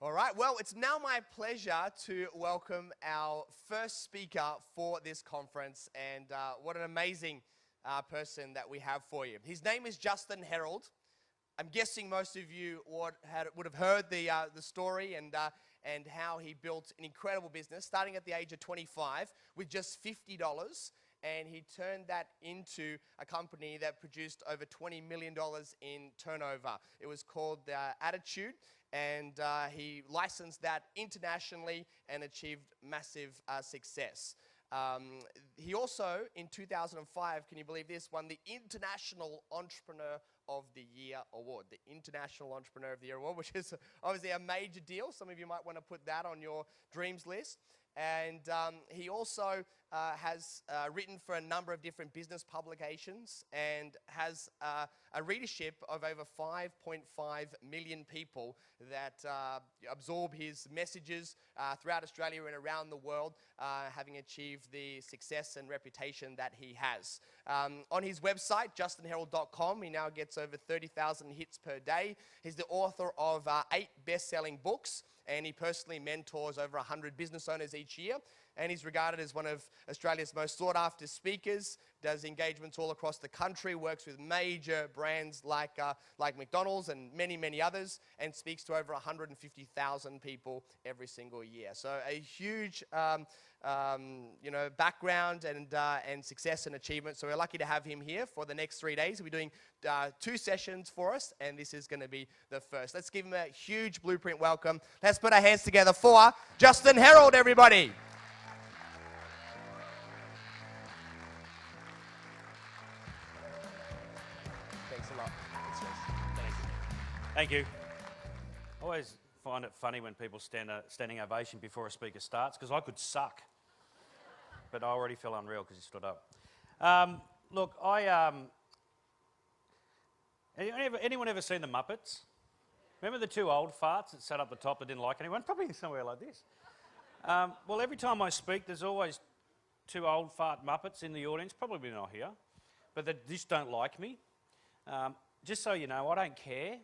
All right, well, it's now my pleasure to welcome our first speaker for this conference, and what an amazing person that we have for you. His name is Justin Herald. I'm guessing most of you would have heard the story and how he built an incredible business, starting at the age of 25 with just $50, and he turned that into a company that produced over $20 million in turnover. It was called Attitude, and he licensed that internationally and achieved massive success. He also, in 2005, can you believe this, won the International Entrepreneur of the Year Award. The International Entrepreneur of the Year Award, which is obviously a major deal. Some of you might want to put that on your dreams list. And he also has written for a number of different business publications and has a readership of over 5.5 million people that absorb his messages throughout Australia and around the world, having achieved the success and reputation that he has. On his website, justinherald.com, he now gets over 30,000 hits per day. He's the author of 8 best-selling books, and he personally mentors over 100 business owners each year. And he's regarded as one of Australia's most sought-after speakers, does engagements all across the country, works with major brands like McDonald's and many, many others, and speaks to over 150,000 people every single year. So a huge background and success and achievement. So we're lucky to have him here for the next 3 days. We'll be doing 2 sessions for us, and this is going to be the first. Let's give him a huge blueprint welcome. Let's put our hands together for Justin Herald, everybody. Thanks a lot. Thank you. I always find it funny when people standing ovation before a speaker starts, because I could suck. But I already feel unreal because he stood up. Look, anyone ever seen the Muppets? Remember the 2 old farts that sat up the top that didn't like anyone? Probably somewhere like this. Well, every time I speak, there's always 2 old fart Muppets in the audience, probably not here, but they just don't like me. Just so you know, I don't care.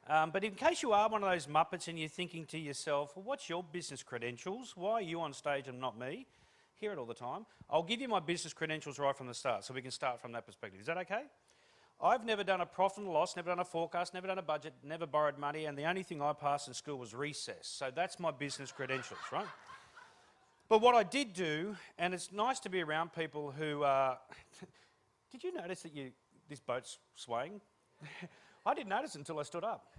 But in case you are one of those Muppets and you're thinking to yourself, well, what's your business credentials? Why are you on stage and not me? Hear it all the time. I'll give you my business credentials right from the start, so we can start from that perspective. Is that okay? I've never done a profit and loss, never done a forecast, never done a budget, never borrowed money, and the only thing I passed in school was recess. So that's my business credentials, right? But what I did do, and it's nice to be around people who did you notice that this boat's swaying? I didn't notice it until I stood up.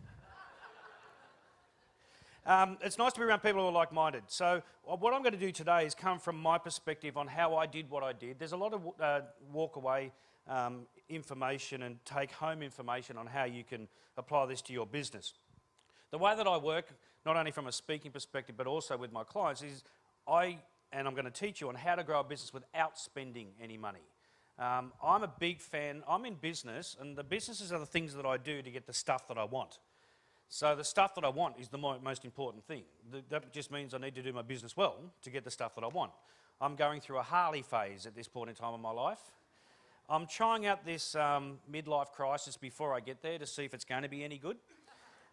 It's nice to be around people who are like-minded. So what I'm going to do today is come from my perspective on how I did what I did. There's a lot of walk-away information and take-home information on how you can apply this to your business. The way that I work, not only from a speaking perspective, but also with my clients, is I'm going to teach you on how to grow a business without spending any money. I'm a big fan. I'm in business, and the businesses are the things that I do to get the stuff that I want. So the stuff that I want is the most important thing. That just means I need to do my business well to get the stuff that I want. I'm going through a Harley phase at this point in time in my life. I'm trying out this midlife crisis before I get there to see if it's going to be any good,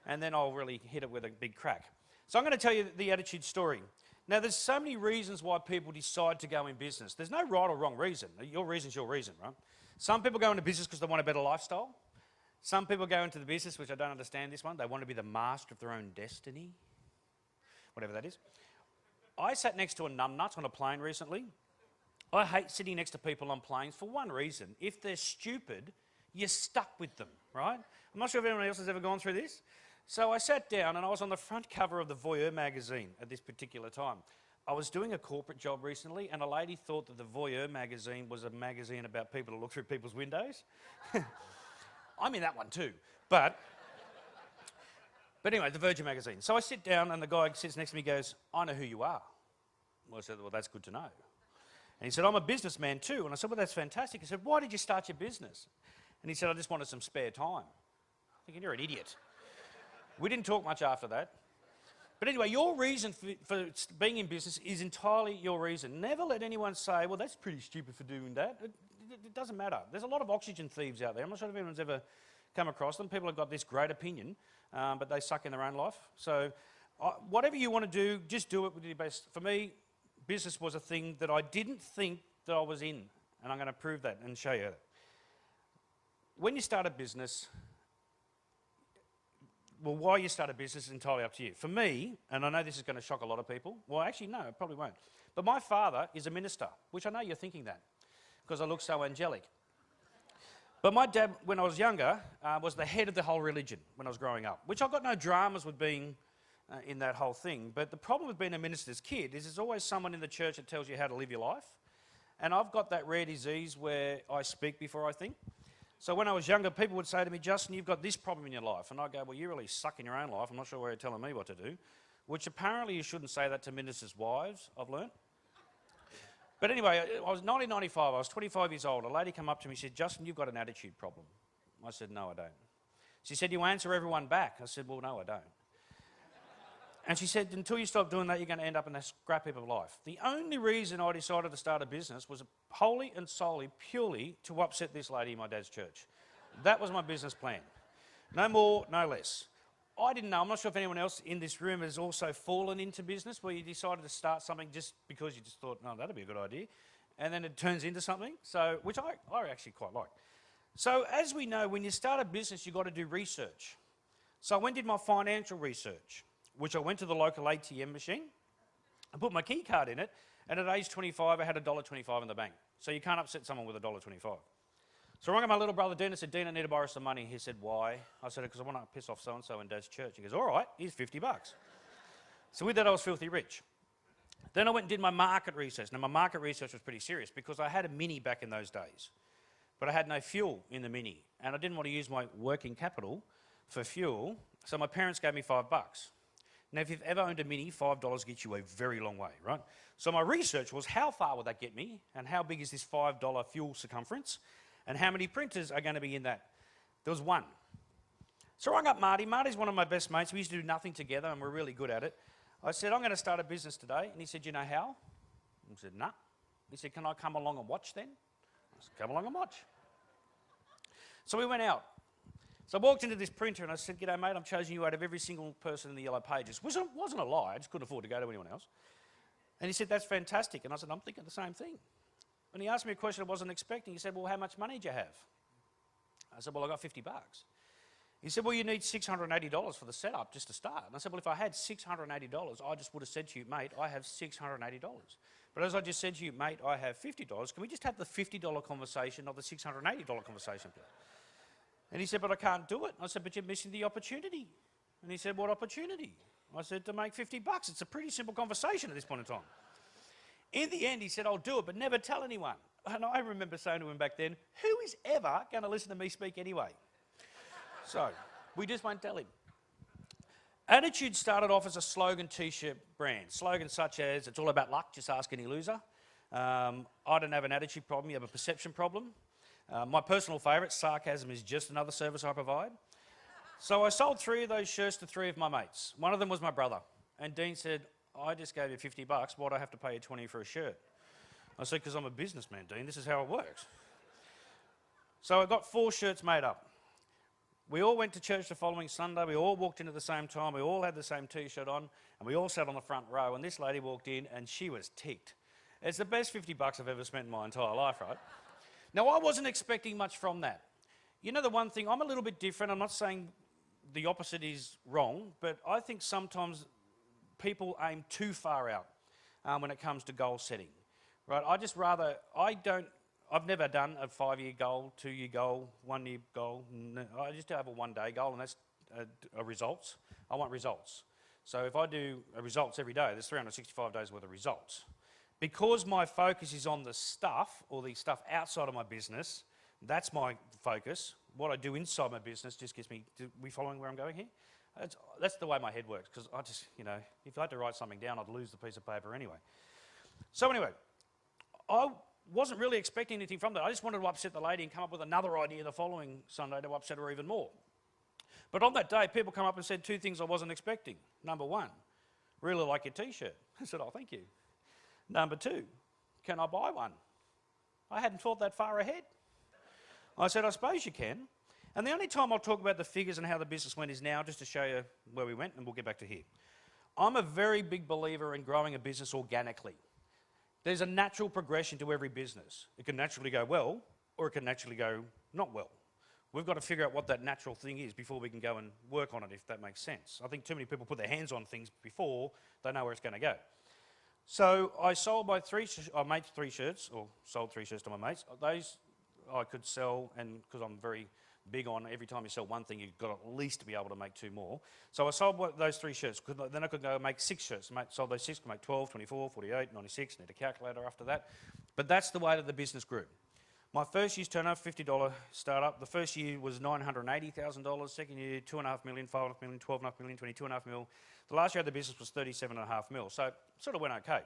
and then I'll really hit it with a big crack. So I'm going to tell you the attitude story. Now, there's so many reasons why people decide to go in business. There's no right or wrong reason. Your reason's your reason, right? Some people go into business because they want a better lifestyle. Some people go into the business, which I don't understand this one, they want to be the master of their own destiny, whatever that is. I sat next to a numbnut on a plane recently. I hate sitting next to people on planes for one reason. If they're stupid, you're stuck with them, right? I'm not sure if anyone else has ever gone through this. So I sat down and I was on the front cover of the Voyeur magazine at this particular time. I was doing a corporate job recently, and a lady thought that the Voyeur magazine was a magazine about people to look through people's windows. I'm in that one too, but anyway, the Virgin magazine. So I sit down and the guy sits next to me and goes, I know who you are. Well, I said, well, that's good to know. And he said, I'm a businessman too. And I said, well, that's fantastic. He said, why did you start your business? And he said, I just wanted some spare time. I'm thinking, you're an idiot. We didn't talk much after that. But anyway, your reason for being in business is entirely your reason. Never let anyone say, well, that's pretty stupid for doing that. It doesn't matter. There's a lot of oxygen thieves out there. I'm not sure if anyone's ever come across them. People have got this great opinion, but they suck in their own life. So whatever you want to do, just do it with your best. For me, business was a thing that I didn't think that I was in, and I'm going to prove that and show you that. When you start a business, well, why you start a business is entirely up to you. For me, and I know this is going to shock a lot of people, well, actually, no, it probably won't. But my father is a minister, which I know you're thinking that, because I look so angelic. But my dad, when I was younger, was the head of the whole religion when I was growing up, which I've got no dramas with being in that whole thing. But the problem with being a minister's kid is there's always someone in the church that tells you how to live your life. And I've got that rare disease where I speak before I think. So when I was younger, people would say to me, Justin, you've got this problem in your life. And I'd go, well, you really suck in your own life. I'm not sure why you're telling me what to do. Which apparently you shouldn't say that to ministers' wives, I've learnt. But anyway, I was 1995, I was 25 years old. A lady came up to me and said, Justin, you've got an attitude problem. I said, no, I don't. She said, you answer everyone back. I said, well, no, I don't. And she said, until you stop doing that, you're going to end up in a scrap heap of life. The only reason I decided to start a business was wholly and solely, purely to upset this lady in my dad's church. That was my business plan. No more, no less. I didn't know, I'm not sure if anyone else in this room has also fallen into business where you decided to start something just because you just thought, no, that'd be a good idea. And then it turns into something, so which I actually quite like. So as we know, when you start a business, you've got to do research. So I went and did my financial research, which I went to the local ATM machine, I put my key card in it, and at age 25, I had $1.25 in the bank. So you can't upset someone with $1.25. So I rang up my little brother Dean and said, Dean, I need to borrow some money. He said, why? I said, because I want to piss off so-and-so in Dad's church. He goes, all right, here's $50. So with that, I was filthy rich. Then I went and did my market research. Now, my market research was pretty serious because I had a Mini back in those days, but I had no fuel in the Mini, and I didn't want to use my working capital for fuel, so my parents gave me $5. Now, if you've ever owned a Mini, $5 gets you a very long way, right? So my research was, how far would that get me, and how big is this $5 fuel circumference, and how many printers are going to be in that? There was one. So I rang up Marty. Marty's one of my best mates. We used to do nothing together, and we're really good at it. I said, I'm going to start a business today. And he said, you know how? I said, nah. He said, can I come along and watch then? I said, come along and watch. So we went out. So I walked into this printer and I said, g'day mate, I'm choosing you out of every single person in the yellow pages. Which wasn't a lie, I just couldn't afford to go to anyone else. And he said, that's fantastic. And I said, I'm thinking the same thing. And he asked me a question I wasn't expecting. He said, well, how much money do you have? I said, well, I got $50. He said, well, you need $680 for the setup just to start. And I said, well, if I had $680, I just would have said to you, mate, I have $680. But as I just said to you, mate, I have $50. Can we just have the $50 conversation, not the $680 conversation, please? And he said, but I can't do it. I said, but you're missing the opportunity. And he said, what opportunity? I said, to make $50. It's a pretty simple conversation at this point in time. In the end, he said, I'll do it, but never tell anyone. And I remember saying to him back then, who is ever going to listen to me speak anyway? So we just won't tell him. Attitude started off as a slogan t-shirt brand. Slogans such as, it's all about luck, just ask any loser. I don't have an attitude problem, you have a perception problem. My personal favourite, sarcasm is just another service I provide. So I sold 3 of those shirts to 3 of my mates. One of them was my brother. And Dean said, I just gave you $50, why do I have to pay you $20 for a shirt? I said, because I'm a businessman, Dean, this is how it works. So I got 4 shirts made up. We all went to church the following Sunday, we all walked in at the same time, we all had the same t-shirt on, and we all sat on the front row, and this lady walked in and she was ticked. It's the best $50 I've ever spent in my entire life, right? Now, I wasn't expecting much from that. You know the one thing, I'm a little bit different, I'm not saying the opposite is wrong, but I think sometimes people aim too far out when it comes to goal setting, right? I've never done a 5-year goal, 2-year goal, 1-year goal. No, I just have a 1-day goal, and that's results. I want results. So if I do results every day, there's 365 days worth of results. Because my focus is on the stuff, or the stuff outside of my business, that's my focus. What I do inside my business just gets me, are we following where I'm going here? That's the way my head works, because I just, if I had to write something down, I'd lose the piece of paper anyway. So anyway, I wasn't really expecting anything from that. I just wanted to upset the lady and come up with another idea the following Sunday to upset her even more. But on that day, people come up and said 2 things I wasn't expecting. Number 1, really like your t-shirt. I said, oh, thank you. Number 2, can I buy one? I hadn't thought that far ahead. I said, I suppose you can. And the only time I'll talk about the figures and how the business went is now, just to show you where we went, and we'll get back to here. I'm a very big believer in growing a business organically. There's a natural progression to every business. It can naturally go well, or it can naturally go not well. We've got to figure out what that natural thing is before we can go and work on it, if that makes sense. I think too many people put their hands on things before they know where it's going to go. So I sold I made 3 shirts, or sold 3 shirts to my mates. Those I could sell, and because I'm very big on every time you sell one thing, you've got at least to be able to make 2 more. So I sold those 3 shirts. Then I could go make 6 shirts. Sold those 6, could make 12, 24, 48, 96, need a calculator after that. But that's the way that the business grew. My first year's turnover, $50 startup. The first year was $980,000. Second year, $2.5 million, $5.5 million, $12.5 million, $22.5 million. The last year of the business was $37.5 million. So it sort of went okay.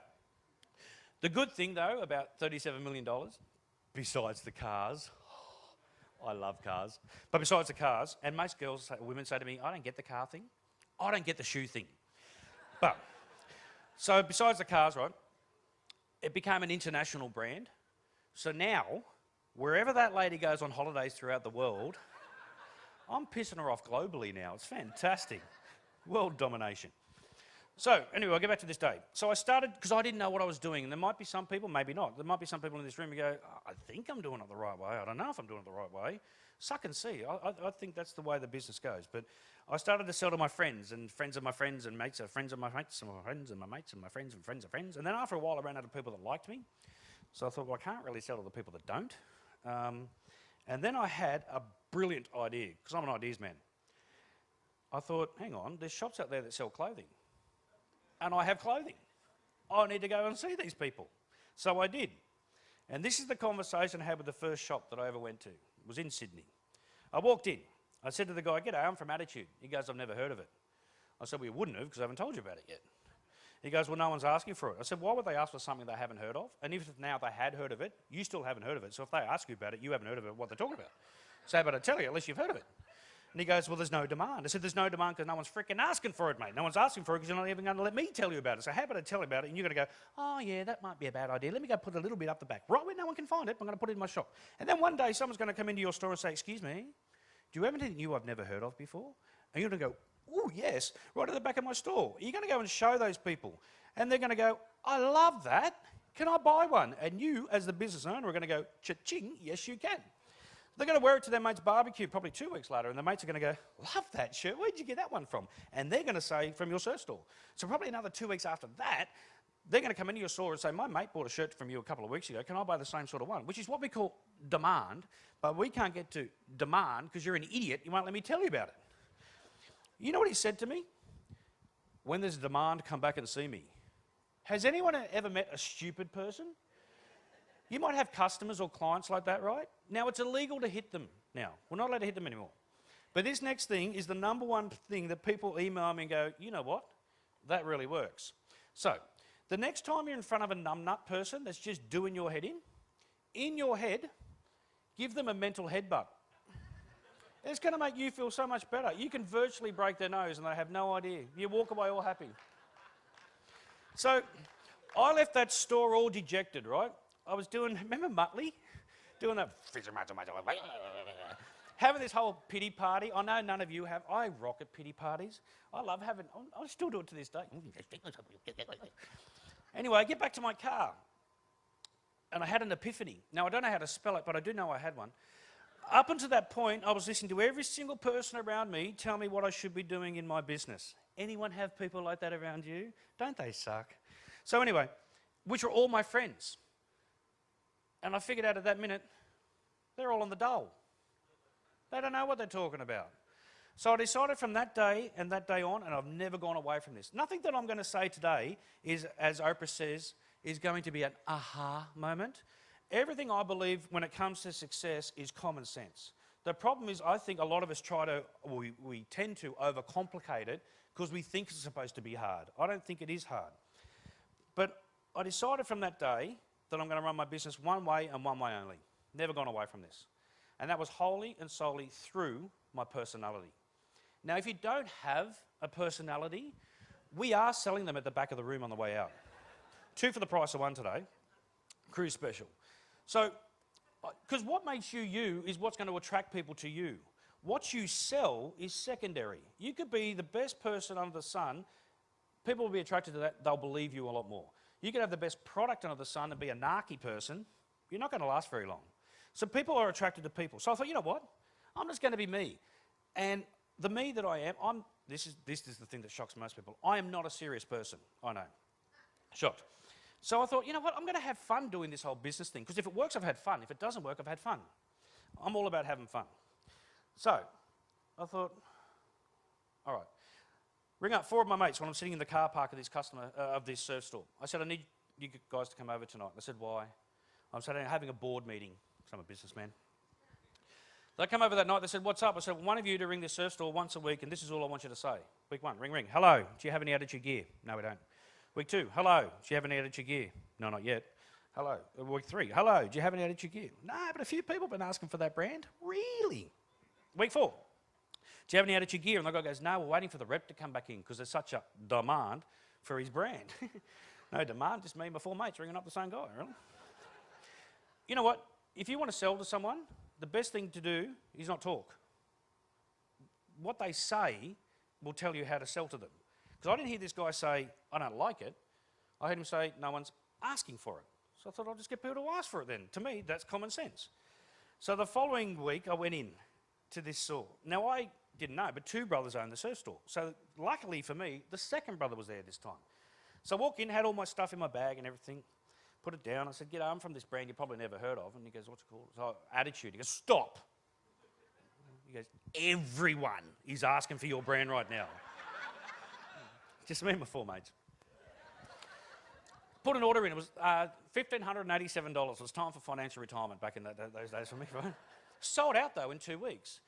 The good thing, though, about $37 million, besides the cars, I love cars, but besides the cars, and most women say to me, I don't get the car thing, I don't get the shoe thing. But, so besides the cars, right, it became an international brand. So now, wherever that lady goes on holidays throughout the world, I'm pissing her off globally now. It's fantastic. World domination. So, anyway, I'll get back to this day. So I started, because I didn't know what I was doing, and there might be some people, maybe not, there might be some people in this room who go, I think I'm doing it the right way, I don't know if I'm doing it the right way. Suck and see. I think that's the way the business goes. But I started to sell to my friends, and friends of my friends, and mates of friends of my mates, and my friends, and my mates, and my friends, and friends of friends. And then after a while, I ran out of people that liked me. So I thought, well, I can't really sell to the people that don't. And then I had a brilliant idea, because I'm an ideas man. I thought, hang on, there's shops out there that sell clothing. And I have clothing. I need to go and see these people. So I did. And this is the conversation I had with the first shop that I ever went to. It was in Sydney. I walked in. I said to the guy, "G'day, I'm from Attitude." He goes, "I've never heard of it." I said, "Well, you wouldn't have, because I haven't told you about it yet." He goes, "Well, no one's asking for it." I said, "Why would they ask for something they haven't heard of? And if now they had heard of it, you still haven't heard of it. So if they ask you about it, you haven't heard of it, what they're talking about. So how about I tell you, at least you've heard of it." And he goes, "Well, there's no demand." I said, "There's no demand because no one's freaking asking for it, mate. No one's asking for it because you're not even going to let me tell you about it. So how about I tell you about it?" And you're going to go, "Oh, yeah, that might be a bad idea. Let me go put a little bit up the back. Right where no one can find it, I'm going to put it in my shop." And then one day someone's going to come into your store and say, "Excuse me, do you have anything new I've never heard of before?" And you're going to go, "Oh, yes, right at the back of my store." You're going to go and show those people. And they're going to go, "I love that. Can I buy one?" And you, as the business owner, are going to go, "Cha-ching, yes, you can." They're going to wear it to their mate's barbecue probably 2 weeks later, and the mates are going to go, "Love that shirt. Where'd you get that one from?" And they're going to say, "From your shirt store." So probably another 2 weeks after that, they're going to come into your store and say, "My mate bought a shirt from you a couple of weeks ago. Can I buy the same sort of one?" Which is what we call demand, but we can't get to demand because you're an idiot. You won't let me tell you about it. You know what he said to me? "When there's demand, come back and see me." Has anyone ever met a stupid person? You might have customers or clients like that, right? Now, it's illegal to hit them now. We're not allowed to hit them anymore. But this next thing is the number one thing that people email me and go, "You know what? That really works." So, the next time you're in front of a numbnut person that's just doing your head in your head, give them a mental headbutt. It's going to make you feel so much better. You can virtually break their nose and they have no idea. You walk away all happy. So, I left that store all dejected, right? I was doing, remember Muttley? Doing that, having this whole pity party. I know none of you have. I rock at pity parties. I love having, I still do it to this day. Anyway, I get back to my car, and I had an epiphany. Now, I don't know how to spell it, but I do know I had one. Up until that point, I was listening to every single person around me tell me what I should be doing in my business. Anyone have people like that around you? Don't they suck? So anyway, which are all my friends. And I figured out at that minute, they're all on the dole. They don't know what they're talking about. So I decided from that day and that day on, and I've never gone away from this. Nothing that I'm going to say today is, as Oprah says, is going to be an aha moment. Everything I believe when it comes to success is common sense. The problem is I think a lot of us we tend to overcomplicate it because we think it's supposed to be hard. I don't think it is hard. But I decided from that day that I'm going to run my business one way and one way only. Never gone away from this. And that was wholly and solely through my personality. Now, if you don't have a personality, we are selling them at the back of the room on the way out. 2 for the price of 1 today. Cruise special. So, because what makes you you is what's going to attract people to you. What you sell is secondary. You could be the best person under the sun. People will be attracted to that. They'll believe you a lot more. You could have the best product under the sun and be a narky person. You're not going to last very long. So people are attracted to people. So I thought, you know what? I'm just going to be me. And the me that I am, this is the thing that shocks most people. I am not a serious person. I know. Shocked. So I thought, you know what? I'm going to have fun doing this whole business thing. Because if it works, I've had fun. If it doesn't work, I've had fun. I'm all about having fun. So I thought, all right. Ring up 4 of my mates when I'm sitting in the car park of this surf store. I said, I need you guys to come over tonight. They said, why? I'm having a board meeting, because I'm a businessman. They come over that night, they said, what's up? I said, well, one of you to ring this surf store once a week, and this is all I want you to say. Week 1, ring, ring. Hello, do you have any attitude gear? No, we don't. Week 2, hello, do you have any attitude gear? No, not yet. Hello. Week 3, hello, do you have any attitude gear? No, but a few people have been asking for that brand. Really? Week 4, do you have any attitude gear? And the guy goes, no, we're waiting for the rep to come back in because there's such a demand for his brand. No demand, just me and my 4 mates ringing up the same guy, really. You know what? If you want to sell to someone, the best thing to do is not talk. What they say will tell you how to sell to them. Because I didn't hear this guy say, I don't like it. I heard him say, no one's asking for it. So I thought, I'll just get people to ask for it then. To me, that's common sense. So the following week, I went in to this store. Now, I didn't know, but 2 brothers owned the surf store. So luckily for me, the second brother was there this time. So I walked in, had all my stuff in my bag and everything, put it down. I said, g'day, I'm from this brand you probably never heard of. And he goes, what's it called? So, Attitude. He goes, stop. He goes, everyone is asking for your brand right now. Just me and my 4 mates. Put an order in. It was $1,587. It was time for financial retirement back in those days for me, right? Sold out, though, in 2 weeks.